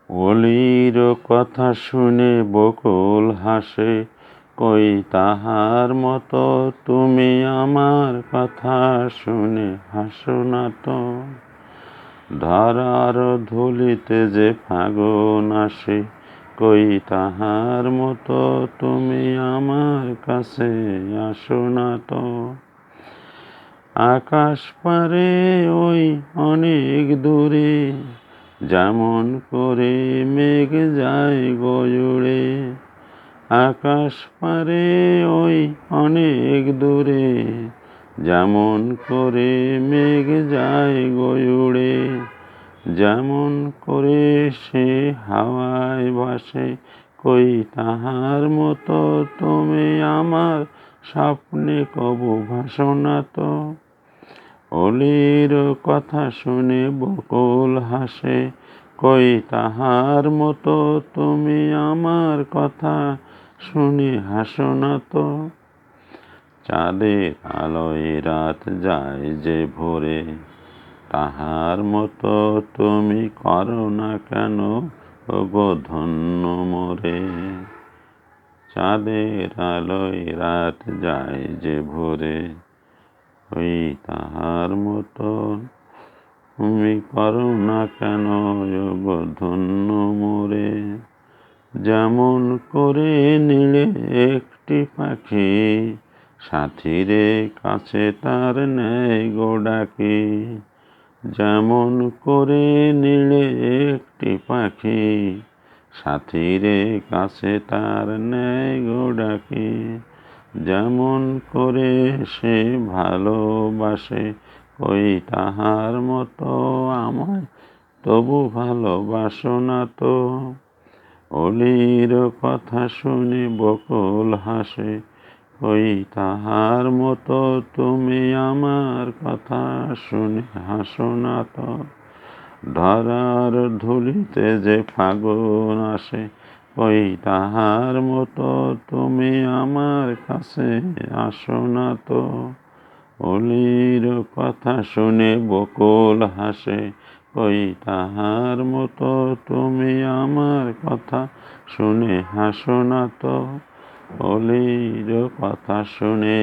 অলির কথা শুনে বকুল হাসে, কই তাহার মতো তুমি আমার কথা শুনে হাসো না তো। ধরার ধুলিতে যে ফাগুন আসে, কই তাহার মতো তুমি আমার কাছে আসো না তো। আকাশ পারে ওই অনেক দূরে, যেমন করে মেঘ যায় গয়ুড়ে। আকাশ পারে ওই অনেক দূরে, যেমন করে মেঘ যায় গয়ুড়ে। যেমন করে সে হাওয়ায় ভাসে, কই তাহার মতো তুমি আমার স্বপ্নে কবু ভাসো না তো। অলির কথা শুনে বকুল হাসে, কই তাহার মতো তুমি আমার কথা শুনে হাসো না তো। চাঁদের আলোয় রাত যায় যে ভোরে, তাহার মতো তুমি করো না কেন ওগো ধন্য মোরে। চাঁদের আলোয় রাত যায় যে ভোরে, ওই তাহার মতো তুমি করো না কেন ওগো ধন্য মোরে। যেমন করে নিলে একটি পাখি, সাথীরে কাছে তার নেয় গো ডাকি। যেমন করে নিলে একটি পাখি, সাথীরে কাছে তার নেয় গো ডাকি। যেমন করে সে ভালোবাসে, কই তাহার মতো আমায় তবু ভালোবাসো না তো। অলির কথা শুনে বকুল হাসে, কই তাহার মতো তুমি আমার কথা শুনে হাসো না তো। ধরার ধুলিতে যে ফাগুন আসে, কই তাহার মতো তুমি আমার কাছে আসো না তো। অলির কথা শুনে বকুল হাসে, কই তাহার মতো তুমি আমার কথা শুনে হাসো না তো। অলির কথা শুনে